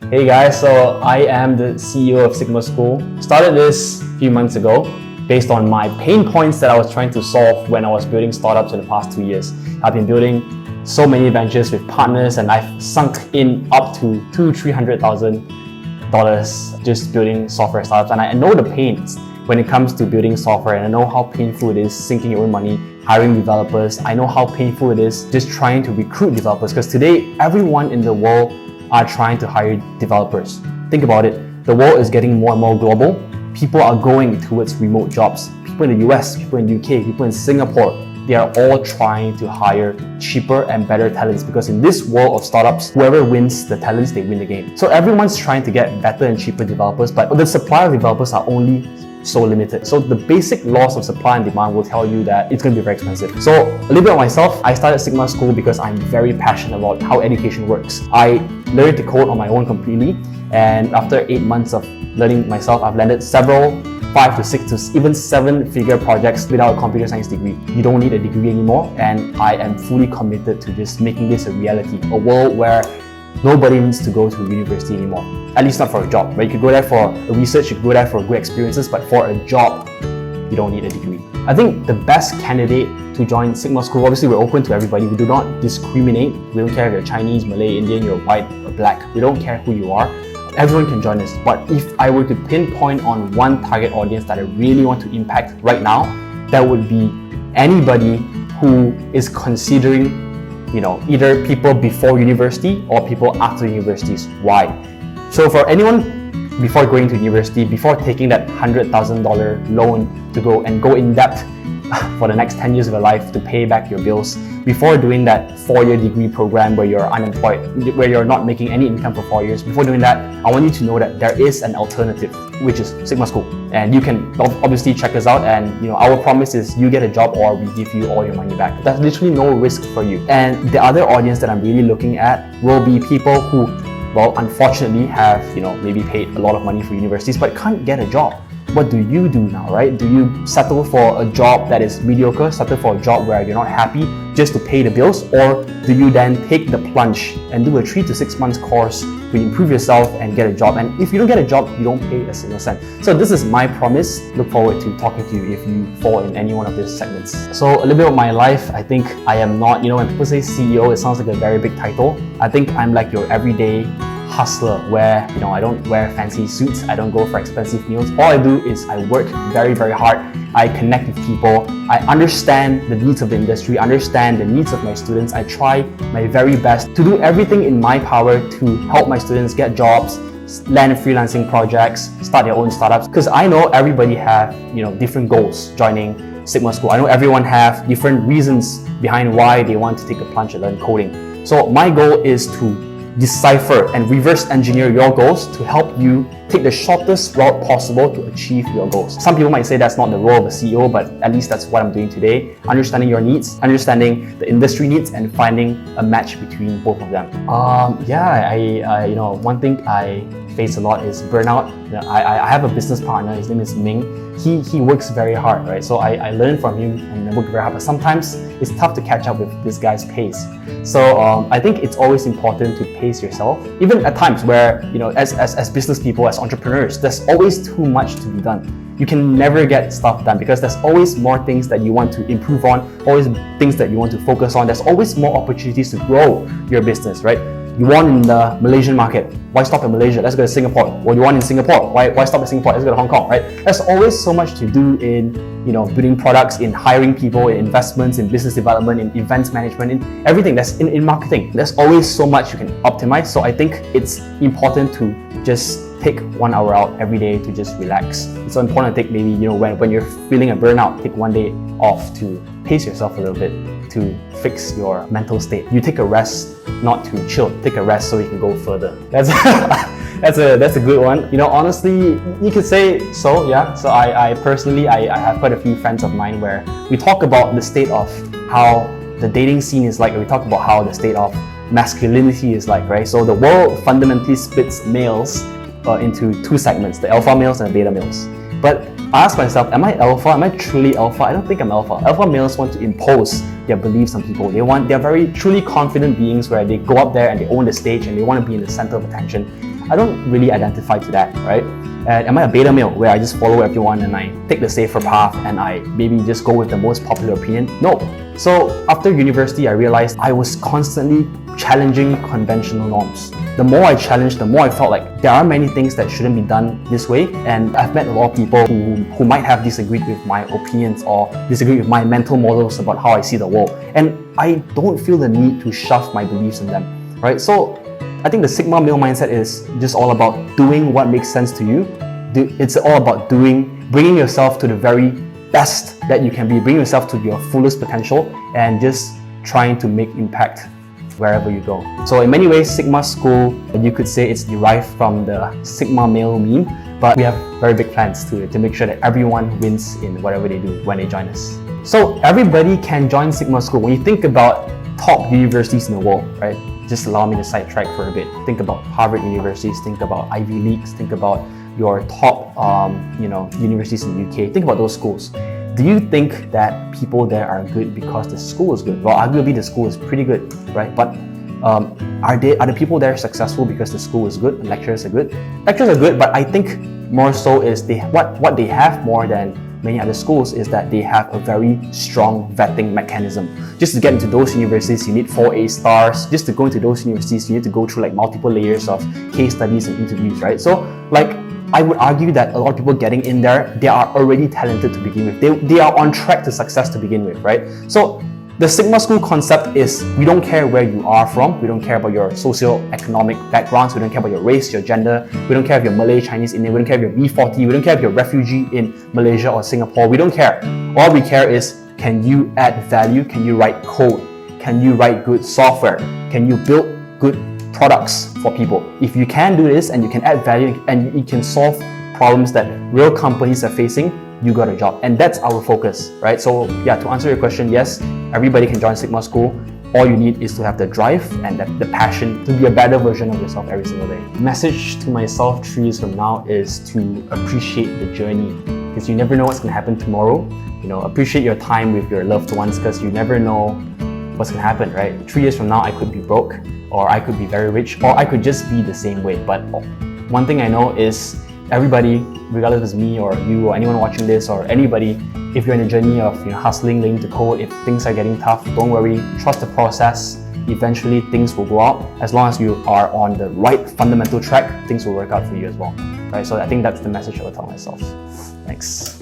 Hey guys, so I am the CEO of Sigma School. Started this a few months ago based on my pain points that I was trying to solve when I was building startups in the past 2 years. I've been building so many ventures with partners and I've sunk in up to $200,000-$300,000 just building software startups. And I know the pains when it comes to building software, and I know how painful it is sinking your own money, hiring developers. I know how painful it is just trying to recruit developers, because today everyone in the world are trying to hire developers. Think about it. The world is getting more and more global. People are going towards remote jobs. People in the US, people in the UK, people in Singapore, they are all trying to hire cheaper and better talents, because in this world of startups, whoever wins the talents, they win the game. So everyone's trying to get better and cheaper developers, but the supply of developers are only so limited. So the basic laws of supply and demand will tell you that it's going to be very expensive. So a little bit of myself, I started Sigma School because I'm very passionate about how education works. I learned to code on my own completely, and after 8 months of learning myself, I've landed several 5 to 6 to even 7-figure projects without a computer science degree. You don't need a degree anymore, and I am fully committed to just making this a reality, a world where nobody needs to go to university anymore. At least not for a job, right? You could go there for research, you could go there for good experiences, but for a job, you don't need a degree. I think the best candidate to join Sigma School, obviously we're open to everybody. We do not discriminate. We don't care if you're Chinese, Malay, Indian, you're white or black. We don't care who you are. Everyone can join us. But if I were to pinpoint on one target audience that I really want to impact right now, that would be anybody who is considering either people before university or people after universities. Why? So for anyone before going to university, before taking that $100,000 loan to go in debt for the next 10 years of your life to pay back your bills, before doing that 4-year degree program where you're unemployed, where you're not making any income for 4 years, before doing that, I want you to know that there is an alternative, which is Sigma School. And you can obviously check us out, and our promise is you get a job or we give you all your money back. There's literally no risk for you. And the other audience that I'm really looking at will be people who, unfortunately have maybe paid a lot of money for universities but can't get a job. What do you do now, right? Do you settle for a job that is mediocre, settle for a job where you're not happy just to pay the bills, or do you then take the plunge and do a 3 to 6 months course to improve yourself and get a job? And if you don't get a job, you don't pay a single cent. So this is my promise. Look forward to talking to you if you fall in any one of these segments. So a little bit of my life, I think I am not, when people say CEO, it sounds like a very big title. I think I'm like your everyday hustler, where I don't wear fancy suits, I don't go for expensive meals. All I do is I work very, very hard. I connect with people. I understand the needs of the industry, understand the needs of my students. I try my very best to do everything in my power to help my students get jobs, land freelancing projects, start their own startups. Because I know everybody have different goals joining Sigma School. I know everyone have different reasons behind why they want to take a plunge and learn coding. So my goal is to decipher and reverse engineer your goals to help you take the shortest route possible to achieve your goals. Some people might say that's not the role of a CEO, but at least that's what I'm doing today. Understanding your needs, understanding the industry needs, and finding a match between both of them. One thing I face a lot is burnout. I have a business partner, his name is Ming. He works very hard, right? So I learn from him and I work very hard, but sometimes it's tough to catch up with this guy's pace. So I think it's always important to pace yourself, even at times where, as business people, as entrepreneurs, there's always too much to be done. You can never get stuff done because there's always more things that you want to improve on, always things that you want to focus on. There's always more opportunities to grow your business, right? You won in the Malaysian market. Why stop in Malaysia? Let's go to Singapore. Well, you won in Singapore. Why stop in Singapore? Let's go to Hong Kong, right? There's always so much to do in building products, in hiring people, in investments, in business development, in events management, in everything. That's in marketing. There's always so much you can optimize. So I think it's important to just take 1 hour out every day to just relax. It's so important to take maybe, when you're feeling a burnout, take 1 day off to pace yourself a little bit, to fix your mental state. You take a rest, not to chill. Take a rest so you can go further. That's a good one. Honestly, you could say so, yeah. So I personally, I have quite a few friends of mine where we talk about the state of how the dating scene is like, and we talk about how the state of masculinity is like, right? So the world fundamentally splits males into 2 segments, the alpha males and the beta males. But I ask myself, am I alpha? Am I truly alpha? I don't think I'm alpha. Alpha males want to impose their beliefs on people. They're very truly confident beings where they go up there and they own the stage and they want to be in the center of attention. I don't really identify to that, right? And am I a beta male where I just follow everyone and I take the safer path and I maybe just go with the most popular opinion? No. So after university, I realized I was constantly challenging conventional norms. The more I challenged, the more I felt like there are many things that shouldn't be done this way, and I've met a lot of people who might have disagreed with my opinions or disagreed with my mental models about how I see the world, and I don't feel the need to shove my beliefs in them, right? So I think the Sigma male mindset is just all about doing what makes sense to you. It's all about bringing yourself to the very best that you can be, bringing yourself to your fullest potential, and just trying to make impact wherever you go. So in many ways, Sigma School, you could say it's derived from the Sigma male meme, but we have very big plans to make sure that everyone wins in whatever they do when they join us. So everybody can join Sigma School. When you think about top universities in the world, right? Just allow me to sidetrack for a bit. Think about Harvard universities, think about Ivy Leagues, think about your top universities in the UK. Think about those schools. Do you think that people there are good because the school is good? Well, arguably the school is pretty good, right? But are the people there successful because the school is good and lecturers are good? Lecturers are good, but I think more so is what they have more than many other schools is that they have a very strong vetting mechanism. Just to get into those universities, you need 4 A stars. Just to go into those universities, you need to go through like multiple layers of case studies and interviews, right? So like, I would argue that a lot of people getting in there, they are already talented to begin with. They are on track to success to begin with, right? So the Sigma School concept is we don't care where you are from, we don't care about your socio-economic backgrounds, we don't care about your race, your gender, we don't care if you're Malay, Chinese, Indian, we don't care if you're B40, we don't care if you're a refugee in Malaysia or Singapore, we don't care. All we care is, can you add value? Can you write code? Can you write good software? Can you build good products for people? If you can do this and you can add value and you can solve problems that real companies are facing, you got a job. And that's our focus, right? So yeah, to answer your question, yes, everybody can join Sigma School. All you need is to have the drive and the passion to be a better version of yourself every single day. Message to myself 3 years from now is to appreciate the journey, because you never know what's going to happen tomorrow. Appreciate your time with your loved ones, because you never know what's going to happen, right? 3 years from now, I could be broke, or I could be very rich, or I could just be the same way. But one thing I know is everybody, regardless if it's me or you or anyone watching this or anybody, if you're in a journey of hustling, learning to code, if things are getting tough, don't worry, trust the process. Eventually things will go out. As long as you are on the right fundamental track, things will work out for you as well, right? So I think that's the message I would tell myself. Thanks.